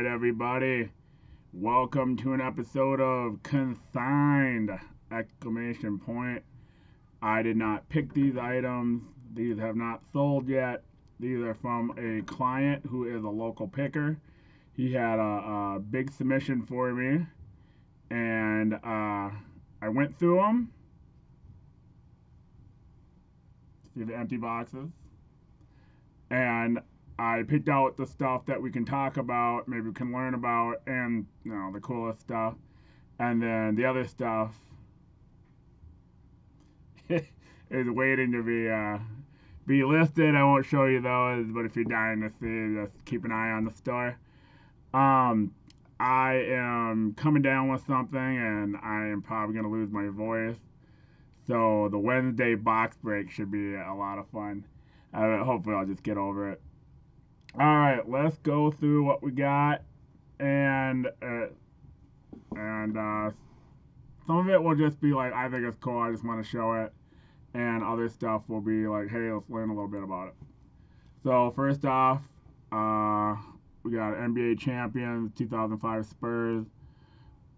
Alright, everybody. Welcome to an episode of Consigned! Exclamation point. I did not pick these items. These have not sold yet. These are from a client who is a local picker. He had a big submission for me, and I went through them. See the empty boxes? And I picked out the stuff that we can talk about, maybe we can learn about, and the coolest stuff. And then the other stuff is waiting to be listed. I won't show you those, but if you're dying to see, just keep an eye on the store. I am coming down with something, and I am probably going to lose my voice. So the Wednesday box break should be a lot of fun. Hopefully I'll just get over it. Alright, let's go through what we got, and some of it will just be like, I think it's cool, I just want to show it, and other stuff will be like, hey, let's learn a little bit about it. So first off, we got NBA champions, 2005 Spurs.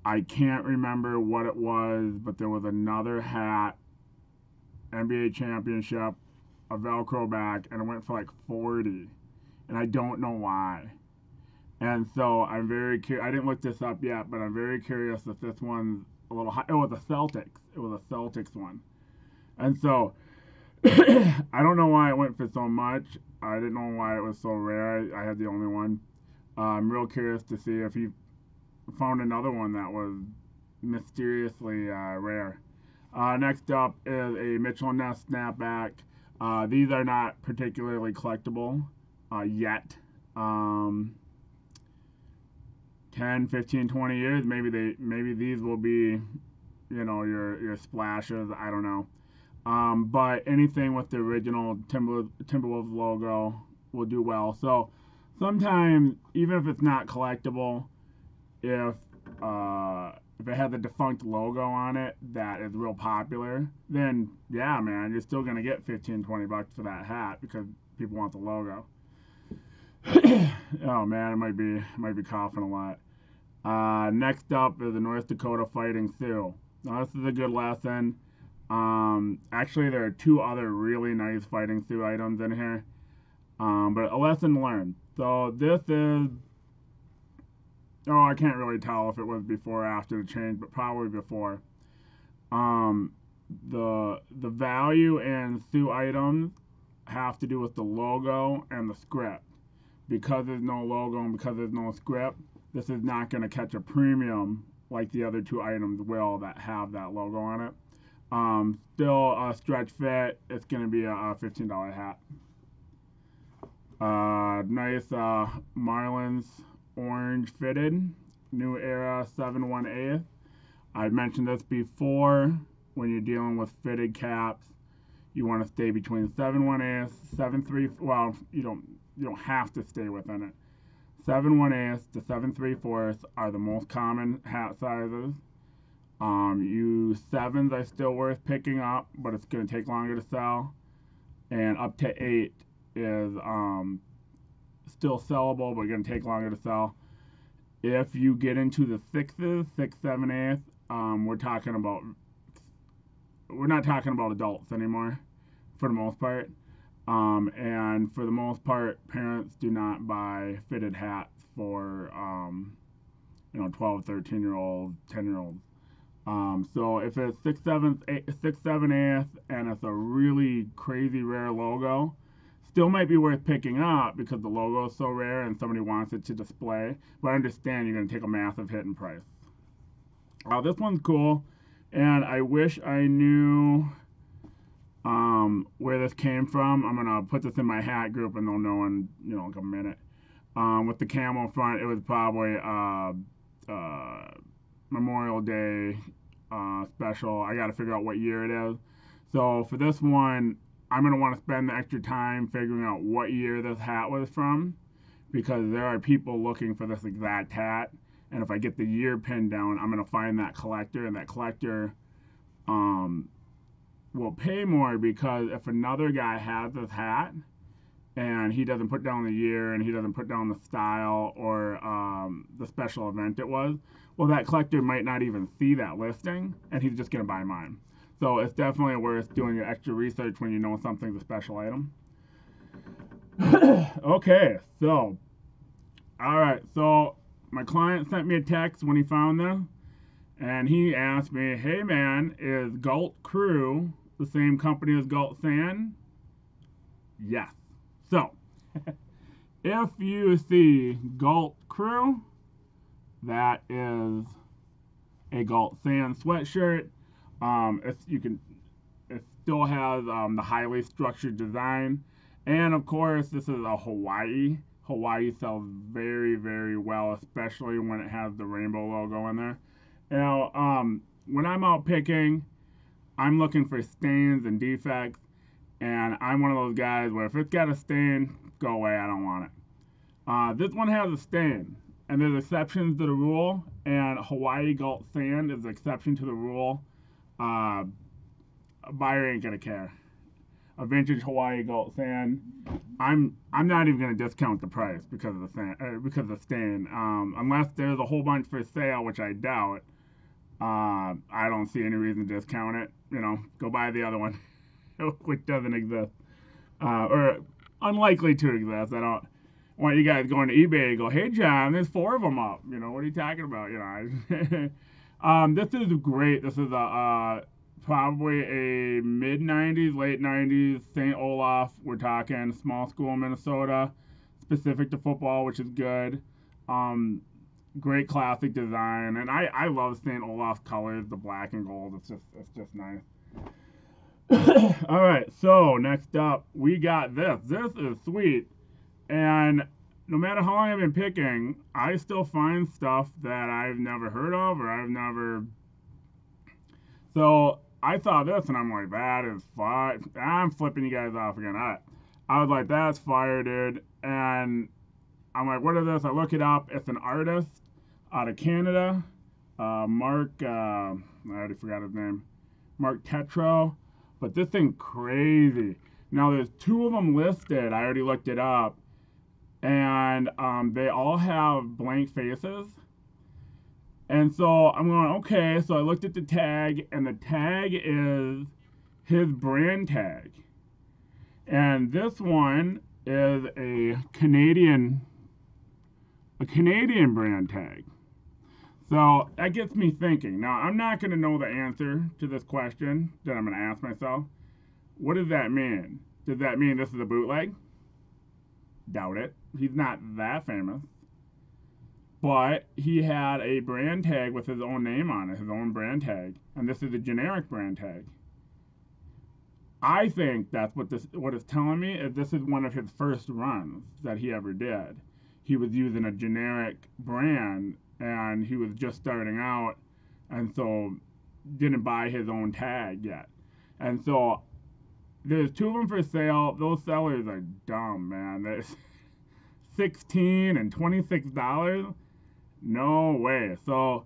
I can't remember what it was, but there was another hat, NBA championship, a Velcro back, and it went for like 40. And I don't know why. And so I'm very curious. I didn't look this up yet, but I'm very curious if this one's a little high. It was a Celtics. It was a Celtics one. And so I don't know why it went for so much. I didn't know why it was so rare. I had the only one. I'm real curious to see if he found another one that was mysteriously rare. Next up is a Mitchell & Ness snapback. These are not particularly collectible. Yet 10, 15, 20 years, maybe these will be, your splashes. I don't know. But anything with the original Timberwolves logo will do well. So sometimes, even if it's not collectible, if it has a defunct logo on it that is real popular, then yeah, man, you're still gonna get 15, 20 bucks for that hat because people want the logo. Oh man, I might be coughing a lot. Next up is the North Dakota Fighting Sioux. Now this is a good lesson. Actually, there are two other really nice Fighting Sioux items in here, but a lesson learned. So this is, I can't really tell if it was before or after the change, but probably before. The value in Sioux items have to do with the logo and the script. Because there's no logo and because there's no script, this is not going to catch a premium like the other two items will that have that logo on it. Still a stretch fit. It's going to be a $15 hat. Nice Marlins orange fitted. New Era 7/1/8. I've mentioned this before. When you're dealing with fitted caps, you want to stay between 7/1/8, 7/3. Well, you don't have to stay within it. 7/1/8 to 7/3 are the most common hat sizes. U7s are still worth picking up, but it's going to take longer to sell. And up to 8 is still sellable, but going to take longer to sell. If you get into the 6s, 6, 7, 8, we're not talking about adults anymore, for the most part. And for the most part, parents do not buy fitted hats for 12, 13-year-olds, 10-year-olds. So if it's 6, 7, 8, and it's a really crazy rare logo, still might be worth picking up because the logo is so rare and somebody wants it to display. But I understand you're going to take a massive hit in price. This one's cool, and I wish I knew where this came from. I'm gonna put this in my hat group and they'll know in like a minute. With the camo front, it was probably Memorial Day special. I gotta figure out what year it is. So for this one, I'm gonna want to spend the extra time figuring out what year this hat was from, because there are people looking for this exact hat, and if I get the year pinned down, I'm gonna find that collector, and that collector will pay more, because if another guy has this hat and he doesn't put down the year and he doesn't put down the style or the special event it was, well, that collector might not even see that listing and he's just going to buy mine. So it's definitely worth doing your extra research when you know something's a special item. Okay, so, all right, so my client sent me a text when he found them, and he asked me, hey man, is Galt Crew the same company as Galt Sand? Yes. So, if you see Galt Crew, that is a Galt Sand sweatshirt. It still has the highly structured design, and of course, this is a Hawaii. Hawaii sells very, very well, especially when it has the rainbow logo in there. Now, when I'm out picking, I'm looking for stains and defects, and I'm one of those guys where if it's got a stain, go away, I don't want it. This one has a stain, and there's exceptions to the rule, and Hawaii Galt Sand is the exception to the rule. A buyer ain't gonna care. A vintage Hawaii Galt Sand, I'm not even gonna discount the price because of the sand, because of the stain. Unless there's a whole bunch for sale, which I doubt. I don't see any reason to discount it. You know, go buy the other one, which doesn't exist, or unlikely to exist. I don't want you guys going to eBay and go, hey John, there's 4 of them up. You know, what are you talking about? You know, this is great. This is a probably a mid 90s, late 90s St. Olaf. We're talking small school in Minnesota, specific to football, which is good. Great classic design, and I love St. Olaf's colors, the black and gold. It's just nice. All right, so next up we got this. This is sweet, and no matter how long I've been picking, I still find stuff that I've never heard of or I've never. So I saw this and I'm like, that is fire. I'm flipping you guys off again. I was like, that's fire, dude. And I'm like, what is this? I look it up. It's an artist out of Canada. Mark, I already forgot his name. Mark Tetro. But this thing crazy. Now there's 2 of them listed. I already looked it up. And they all have blank faces. And so I'm going, okay, so I looked at the tag, and the tag is his brand tag. And this one is a Canadian brand tag. So that gets me thinking. Now, I'm not going to know the answer to this question that I'm going to ask myself. What does that mean? Does that mean this is a bootleg? Doubt it. He's not that famous. But he had a brand tag with his own name on it, his own brand tag. And this is a generic brand tag. I think that's what it's telling me is this is one of his first runs that he ever did. He was using a generic brand and he was just starting out and so didn't buy his own tag yet. And so there's 2 of them for sale. Those sellers are dumb, man. There's $16 and $26. No way. So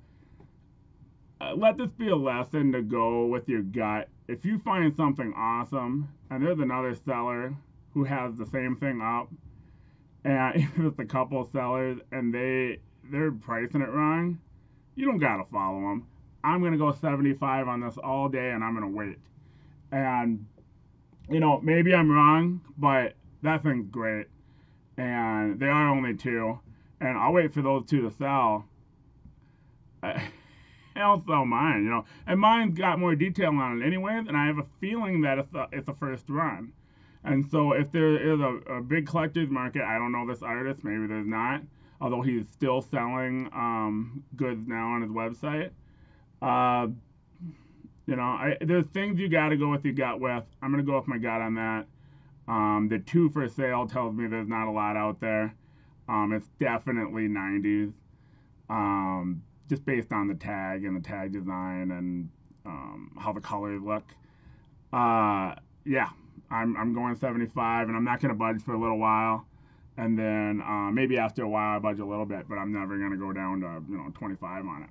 let this be a lesson to go with your gut. If you find something awesome and there's another seller who has the same thing up, and if it's a couple sellers and they're pricing it wrong, you don't gotta follow them. I'm gonna go 75 on this all day and I'm gonna wait. And you know, maybe I'm wrong, but that thing's great. And they are only 2. And I'll wait for those 2 to sell. I'll sell mine, you know. And mine's got more detail on it anyways, and I have a feeling that it's a first run. And so if there is a big collector's market, I don't know this artist, maybe there's not, although he's still selling goods now on his website. You know, there's things you got to go with your gut with. I'm going to go with my gut on that. The 2 for sale tells me there's not a lot out there. It's definitely 90s. Just based on the tag and the tag design and how the colors look. Yeah, I'm going 75, and I'm not going to budge for a little while. And then maybe after a while I budge a little bit, but I'm never going to go down to 25 on it.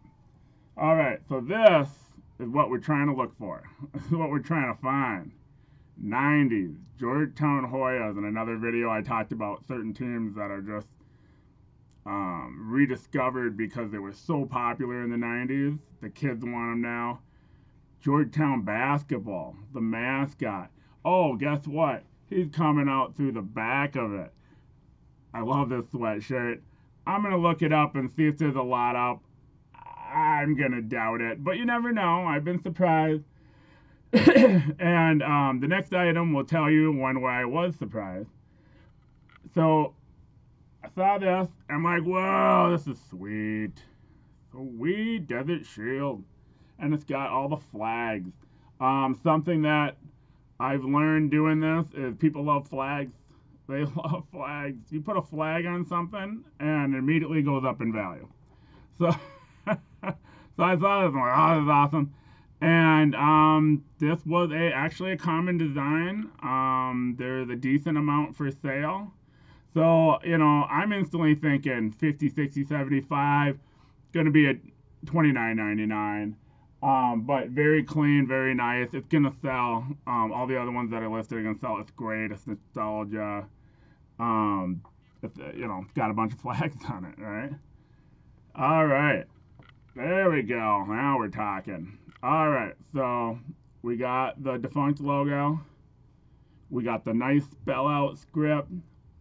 All right, so this is what we're trying to look for. This is what we're trying to find. 90s, Georgetown Hoyas. In another video, I talked about certain teams that are just rediscovered because they were so popular in the 90s. The kids want them now. Georgetown basketball, the mascot. Oh, guess what? He's coming out through the back of it. I love this sweatshirt. I'm going to look it up and see if there's a lot up. I'm going to doubt it, but you never know. I've been surprised. And the next item will tell you one where I was surprised. So I saw this. I'm like, whoa, this is sweet. Sweet Desert Shield. And it's got all the flags. Something that I've learned doing this is people love flags. They love flags. You put a flag on something and it immediately goes up in value. So, so I saw this and I'm like, oh, this is awesome. And this was actually a common design. There's a decent amount for sale. So, you know, I'm instantly thinking 50, 60, 75, going to be at $29.99. But very clean, very nice. It's going to sell. All the other ones that are listed are going to sell. It's great. It's nostalgia. It's, you know, it's got a bunch of flags on it, right? All right. There we go. Now we're talking. All right. So we got the defunct logo. We got the nice spell out script.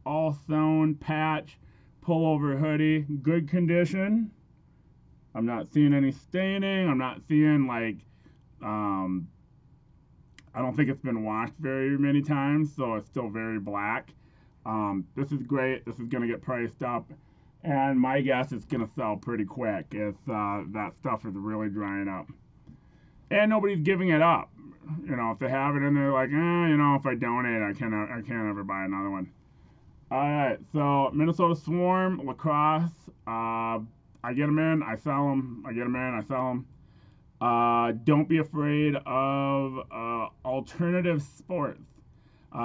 All sewn patch. Pullover hoodie. Good condition. I'm not seeing any staining. I'm not seeing like, I don't think it's been washed very many times, so it's still very black. This is great. This is going to get priced up, and my guess it's going to sell pretty quick. It's that stuff is really drying up, and nobody's giving it up. You know, if they have it in there, like, you know, if I donate, I can't ever buy another one. All right, so Minnesota Swarm lacrosse. I get them in, I sell them. I get them in, I sell them. Don't be afraid of alternative sports.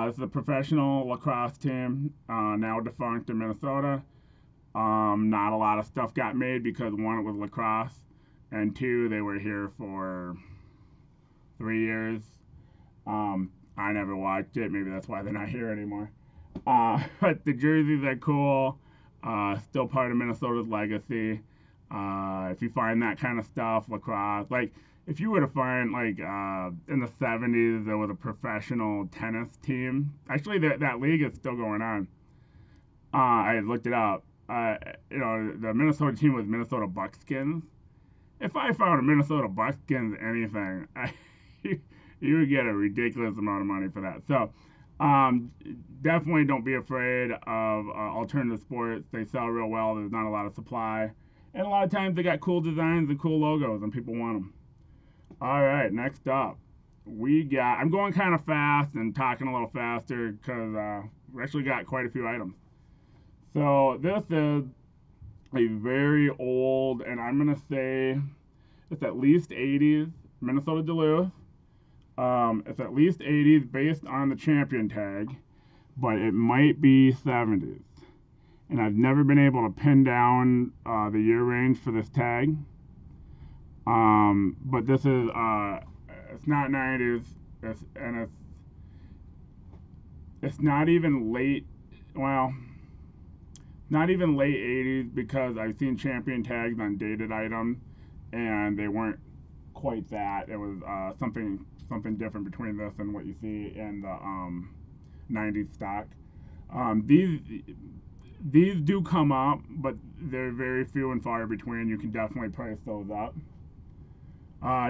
This is a professional lacrosse team, now defunct in Minnesota. Not a lot of stuff got made because one, it was lacrosse, and two, they were here for 3 years. I never watched it. Maybe that's why they're not here anymore. But the jerseys are cool. Still part of Minnesota's legacy. If you find that kind of stuff, lacrosse, like if you were to find like in the 70s there was a professional tennis team. Actually, that league is still going on. I looked it up. You know, the Minnesota team was Minnesota Buckskins. If I found a Minnesota Buckskins anything, you would get a ridiculous amount of money for that. So definitely don't be afraid of alternative sports. They sell real well. There's not a lot of supply. And a lot of times they got cool designs and cool logos and people want them. All right, next up. I'm going kind of fast and talking a little faster because we actually got quite a few items. So this is a very old, and I'm going to say it's at least 80s, Minnesota Duluth. It's at least 80s based on the champion tag, but it might be 70s. And I've never been able to pin down the year range for this tag. But this is, it's not 90s, it's not even late, well, not even late 80s because I've seen champion tags on dated items and they weren't quite that. It was something different between this and what you see in the 90s stock. These do come up, but they're very few and far between. You can definitely price those up.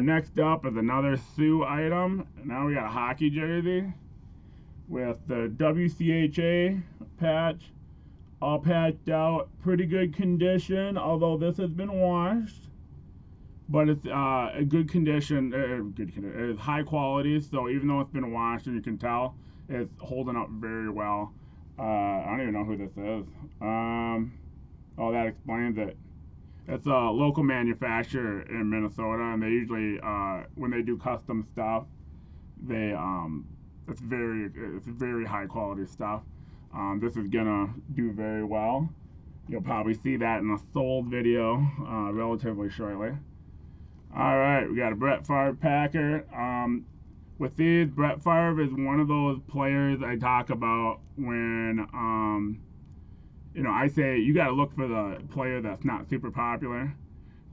Next up is another Sioux item. Now we got a hockey jersey with the WCHA patch, all patched out, pretty good condition, although this has been washed. But it's a good condition, it's high quality, so even though it's been washed and you can tell, it's holding up very well. I don't even know who this is. Oh, that explains it. It's a local manufacturer in Minnesota, and they usually, when they do custom stuff, it's very high quality stuff. This is gonna do very well. You'll probably see that in a sold video relatively shortly. All right, we got a Brett Favre Packer. with these, Brett Favre is one of those players I talk about when, I say you got to look for the player that's not super popular,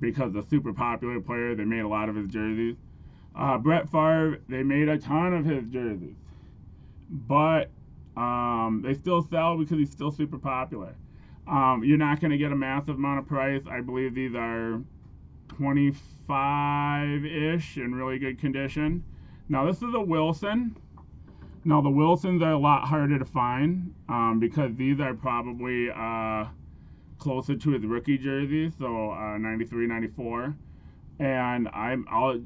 because the super popular player, they made a lot of his jerseys. Brett Favre, they made a ton of his jerseys, but they still sell because he's still super popular. You're not going to get a massive amount of price. I believe these are 25-ish in really good condition. Now this is a Wilson. Now the Wilsons are a lot harder to find because these are probably closer to his rookie jersey, so 93, 94. And I'll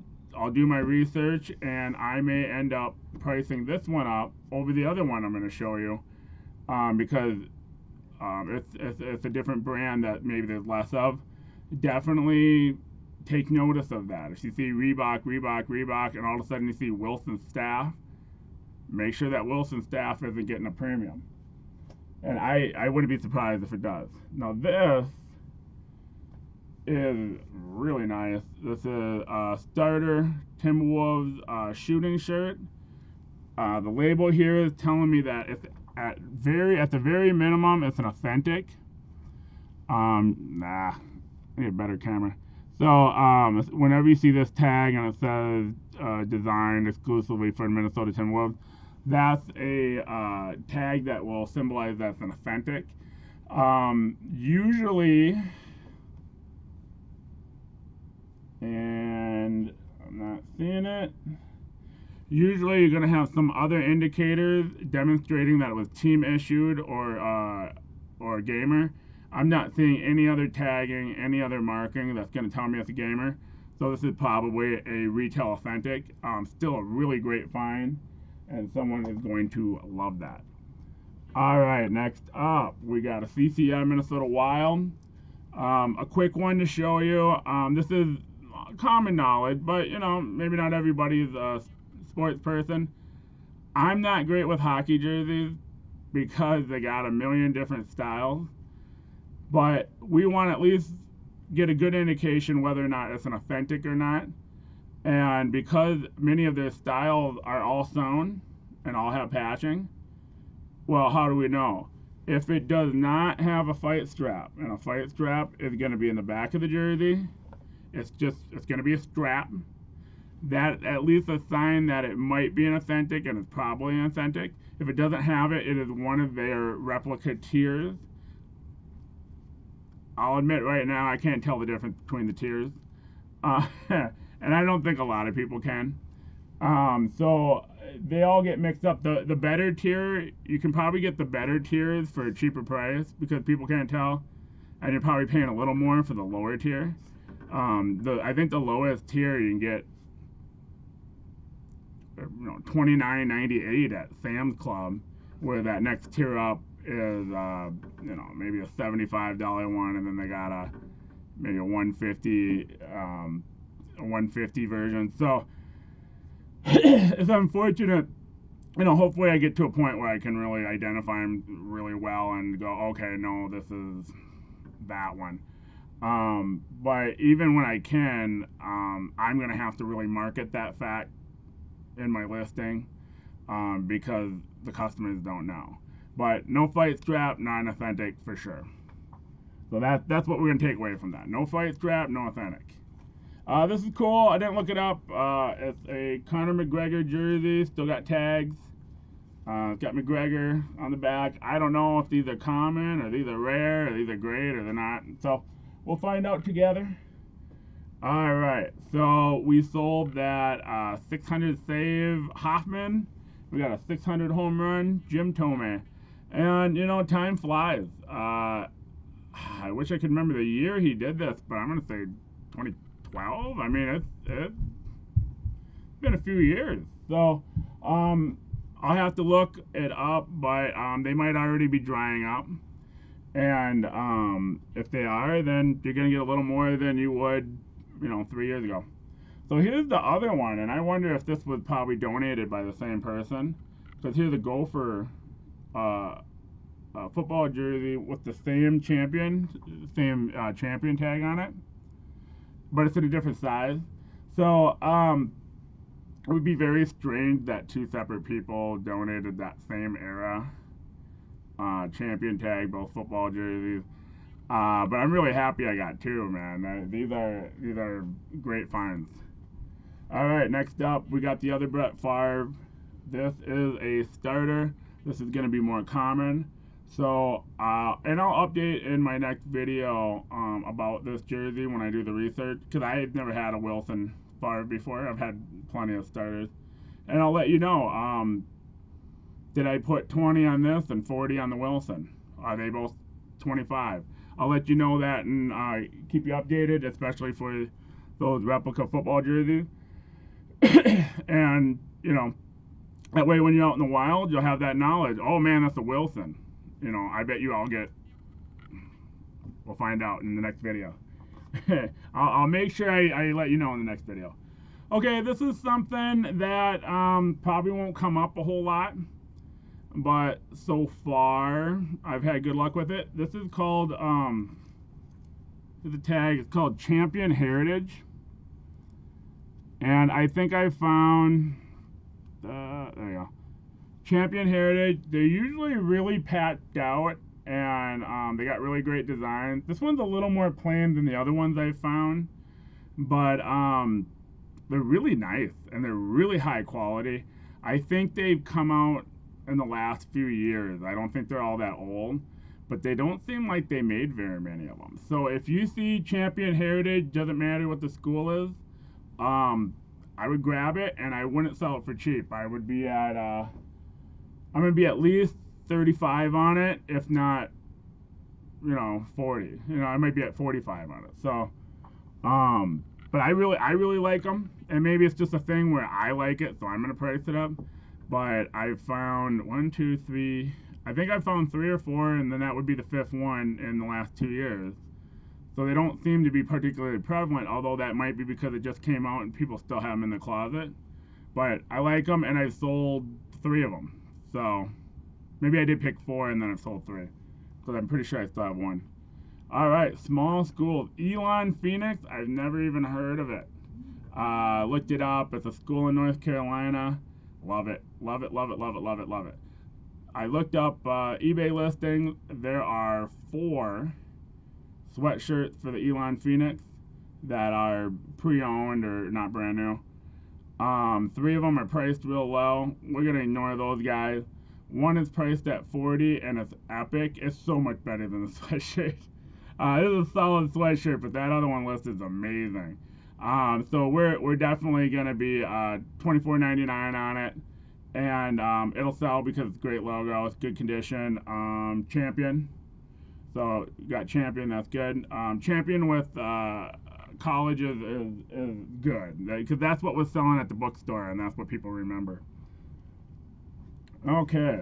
do my research, and I may end up pricing this one up over the other one I'm going to show you because it's a different brand that maybe there's less of. Definitely take notice of that. If you see Reebok, and all of a sudden you see Wilson staff, make sure that Wilson staff isn't getting a premium. And I wouldn't be surprised if it does. Now this is really nice. This is a starter Timberwolves shooting shirt. The label here is telling me that it's at the very minimum it's an authentic. I need a better camera. So whenever you see this tag and it says designed exclusively for Minnesota Timberwolves, that's a tag that will symbolize that's an authentic. Usually, and I'm not seeing it. Usually you're going to have some other indicators demonstrating that it was team issued or gamer. I'm not seeing any other tagging, any other marking that's going to tell me it's a gamer. So this is probably a retail authentic. Still a really great find, and someone is going to love that. Alright, next up, we got a CCM Minnesota Wild. A quick one to show you. This is common knowledge, but maybe not everybody's a sports person. I'm not great with hockey jerseys because they got a million different styles, but we want to at least get a good indication whether or not it's an authentic or not. And because many of their styles are all sewn and all have patching, well, how do we know? If it does not have a fight strap, and a fight strap is going to be in the back of the jersey, it's going to be a strap. That at least a sign that it might be an authentic, and it's probably an authentic. If it doesn't have it, it is one of their replica tiers. I'll admit right now I can't tell the difference between the tiers, and I don't think a lot of people can. So they all get mixed up. The better tier, you can probably get the better tiers for a cheaper price because people can't tell, and you're probably paying a little more for the lower tier. I think the lowest tier you can get $29.98 at Sam's Club, where that next tier up is maybe a $75 one, and then they got maybe a $150 version. So it's unfortunate. Hopefully I get to a point where I can really identify them really well and go, okay, no, this is that one. But even when I can, I'm gonna have to really market that fact in my listing because the customers don't know. But no fight strap, not an authentic for sure. So that's what we're gonna take away from that. No fight strap, no authentic. This is cool. I didn't look it up. It's a Conor McGregor jersey. Still got tags. It's got McGregor on the back. I don't know if these are common or these are rare or these are great or they're not. So we'll find out together. Alright, so we sold that 600 save Hoffman. We got a 600 home run Jim Thome. And, time flies. I wish I could remember the year he did this, but I'm going to say 2012. I mean, it's been a few years. So, I'll have to look it up, but they might already be drying up. And if they are, then you're going to get a little more than you would 3 years ago. So here's the other one, and I wonder if this was probably donated by the same person, because here's a Gopher football jersey with the same champion tag on it, but it's in a different size. So it would be very strange that two separate people donated that same era champion tag, both football jerseys. But I'm really happy I got two, man. These are great finds. All right, next up we got the other Brett Favre. This is a starter. This is going to be more common. So, and I'll update in my next video about this jersey when I do the research, because I've never had a Wilson Favre before. I've had plenty of starters, and I'll let you know. Did I put 20 on this and 40 on the Wilson? Are they both 25? I'll let you know that and keep you updated, especially for those replica football jerseys. And you know, that way when you're out in the wild, you'll have that knowledge. Oh man, that's a Wilson. You know, I bet you I'll get. We'll find out in the next video. I'll make sure I let you know in the next video. Okay, this is something that probably won't come up a whole lot, but so far I've had good luck with it. This is called the tag. It's called Champion Heritage, and I think I found there you go. Champion Heritage. They're usually really packed out, and they got really great designs. This one's a little more plain than the other ones I found, but they're really nice and they're really high quality. I think they've come out in the last few years. I don't think they're all that old, but they don't seem like they made very many of them. So if you see Champion Heritage, doesn't matter what the school is, I would grab it, and I wouldn't sell it for cheap. I would be at I'm gonna be at least 35 on it, if not, 40. I might be at 45 on it. So, but I really like them, and maybe it's just a thing where I like it, so I'm gonna price it up. But I found 1, 2, 3. I think I found 3 or 4, and then that would be the 5th one in the last 2 years. So they don't seem to be particularly prevalent, although that might be because it just came out and people still have them in the closet. But I like them, and I've sold 3 of them. So maybe I did pick 4 and then I've sold 3, because I'm pretty sure I still have 1. All right, small schools. Elon Phoenix. I've never even heard of it. Looked it up. It's a school in North Carolina. Love it. Love it. Love it. Love it. Love it. Love it. I looked up eBay listing. There are 4 sweatshirts for the Elon Phoenix that are pre-owned or not brand new. 3 of them are priced real low. We're gonna ignore those guys. One is priced at 40 and it's epic. It's so much better than the sweatshirt. This is a solid sweatshirt, but that other one listed is amazing. So we're definitely gonna be $24.99 on it, and it'll sell because it's great logo, it's good condition. Champion. So you got Champion, that's good. Champion with college is good, because that's what was selling at the bookstore, and that's what people remember. Okay,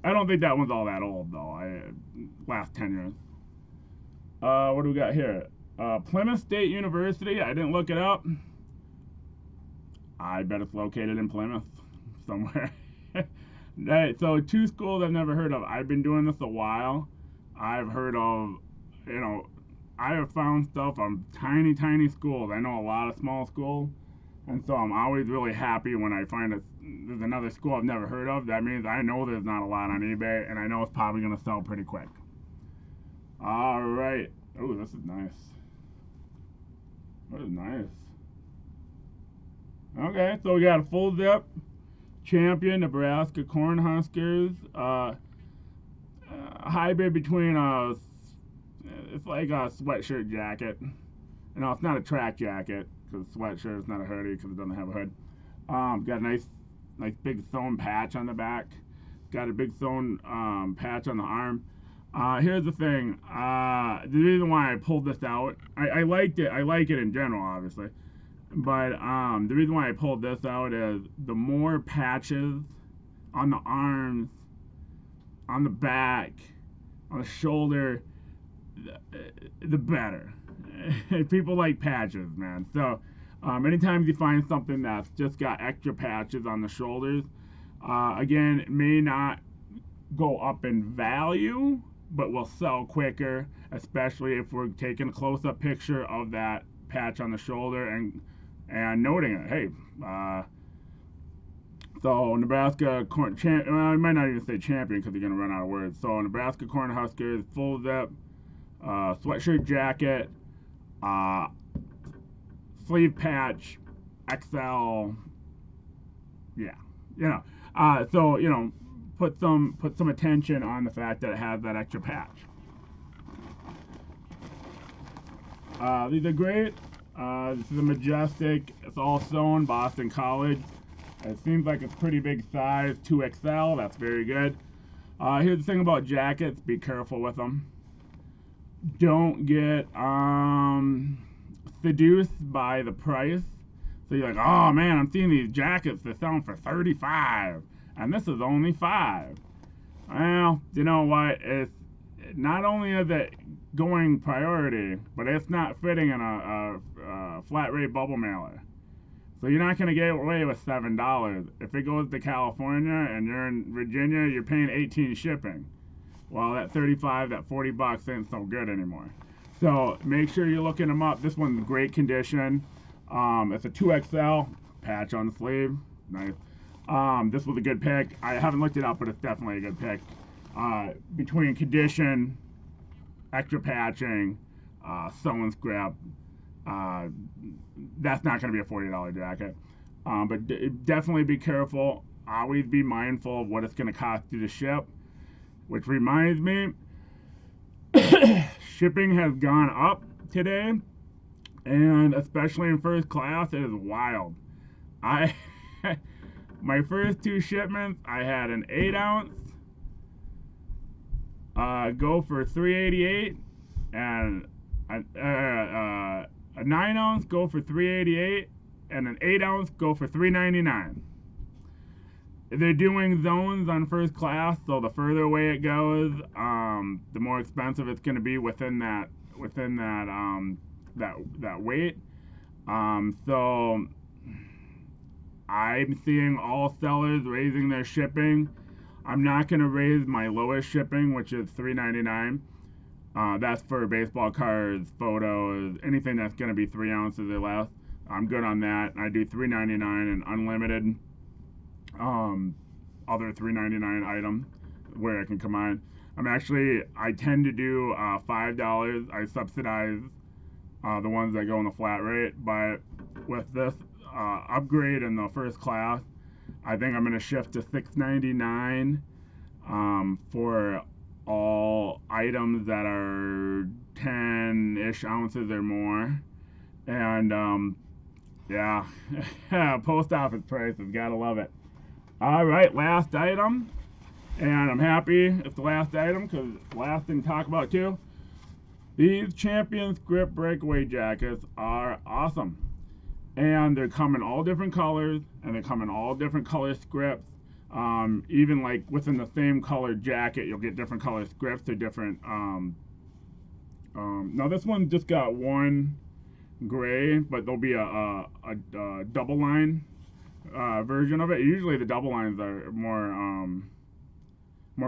I don't think that one's all that old though. Last 10 years. What do we got here? Plymouth State University. I didn't look it up. I bet it's located in Plymouth somewhere. Right, so 2 schools I've never heard of. I've been doing this a while. I've heard of, I have found stuff on tiny schools. I know a lot of small schools, and so I'm always really happy when I find there's another school I've never heard of. That means I know there's not a lot on eBay, and I know it's probably going to sell pretty quick. All right. Oh, this is nice. That is nice. Okay, so we got a full zip Champion Nebraska Cornhuskers. Hybrid between it's like a sweatshirt jacket. No, it's not a track jacket, because sweatshirt is not a hoodie because it doesn't have a hood. Got a nice big sewn patch on the back. Got a big sewn patch on the arm. Here's the thing. The reason why I pulled this out, I liked it. I like it in general, obviously. But the reason why I pulled this out is the more patches on the arms, on the back, on the shoulder, the better. People like patches, man. So anytime you find something that's just got extra patches on the shoulders, again, it may not go up in value, but will sell quicker, especially if we're taking a close-up picture of that patch on the shoulder and noting it. Hey, So Nebraska corn well, I might not even say champion because you're gonna run out of words. So Nebraska Cornhuskers full zip, sweatshirt jacket, uh, sleeve patch, XL. Yeah, you know. So put some attention on the fact that it has that extra patch. These are great. This is a Majestic. It's all sewn, Boston College. It seems like it's pretty big size, 2XL. That's very good. Here's the thing about jackets. Be careful with them. Don't get seduced by the price. So you're like, oh man, I'm seeing these jackets. They're selling for $35, and this is only $5. Well, you know what? It's not only is it going priority, but it's not fitting in a flat rate bubble mailer. So you're not going to get away with $7. If it goes to California and you're in Virginia, you're paying $18 shipping. Well, that 35, that 40 bucks ain't so good anymore. So make sure you're looking them up. This one's great condition. It's a 2XL, patch on the sleeve. Nice. This was a good pick. I haven't looked it up, but it's definitely a good pick. Between condition, extra patching, sewing script, that's not going to be a $40 jacket. But definitely be careful. Always be mindful of what it's going to cost you to ship. Which reminds me, shipping has gone up today, and especially in first class, it is wild. My first 2 shipments, I had an 8-ounce go for $3.88, and a 9-ounce go for $3.88, and an 8-ounce go for $3.99. They're doing zones on first class, so the further away it goes, the more expensive it's going to be within that weight. So I'm seeing all sellers raising their shipping. I'm not going to raise my lowest shipping, which is $3.99. That's for baseball cards, photos, anything that's going to be 3 ounces or less. I'm good on that. I do $3.99 and unlimited. Other $3.99 items where it can combine. I tend to do $5. I subsidize the ones that go in the flat rate, but with this upgrade in the first class, I think I'm going to shift to $6.99 for all items that are 10-ish ounces or more. And yeah, post office prices, gotta love it. Alright, last item, and I'm happy it's the last item because last thing to talk about too. These Champion Script Breakaway jackets are awesome, and they come in all different colors, and they come in all different color scripts. Even like within the same color jacket, you'll get different color scripts or different. Now this one just got one gray, but there'll be a double line version of it. Usually the double lines are more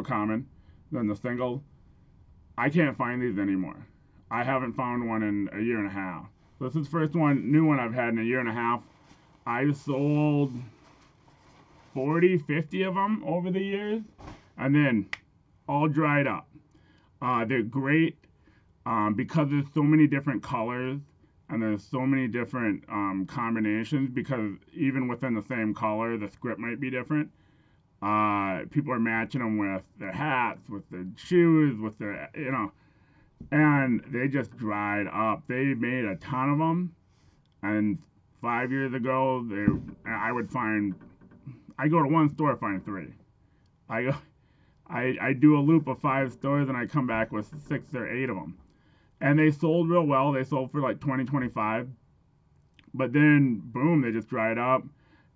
common than the single. I can't find these anymore. I haven't found one in a year and a half. This is the first new one I've had in a year and a half. I've sold 40, 50 of them over the years, and then all dried up. They're great because there's so many different colors. And there's so many different combinations, because even within the same color, the script might be different. People are matching them with their hats, with their shoes, with their, and they just dried up. They made a ton of them, and 5 years ago, I go to one store, find 3. I do a loop of 5 stores, and I come back with 6 or 8 of them. And they sold real well. They sold for like $20, $25. But then, boom, they just dried up.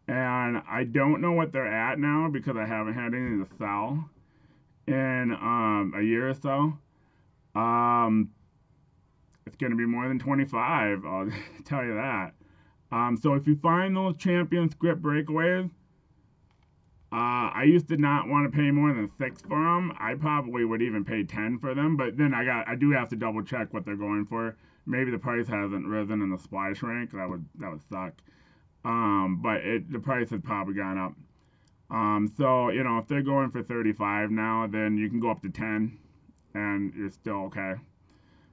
And I don't know what they're at now because I haven't had any to sell in a year or so. It's going to be more than 25, I'll tell you that. So if you find those Champion Script Breakaways, I used to not want to pay more than $6 for them. I probably would even pay $10 for them, but then I do have to double check what they're going for. Maybe the price hasn't risen in the supply shrink. That would suck. But the price has probably gone up. So, you know, if they're going for 35 now, then you can go up to 10 and you're still okay.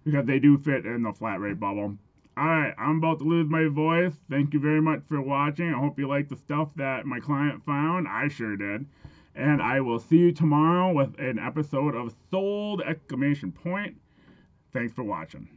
Because they do fit in the flat rate bubble. Alright, I'm about to lose my voice. Thank you very much for watching. I hope you like the stuff that my client found. I sure did. And I will see you tomorrow with an episode of Sold! Exclamation point. Thanks for watching.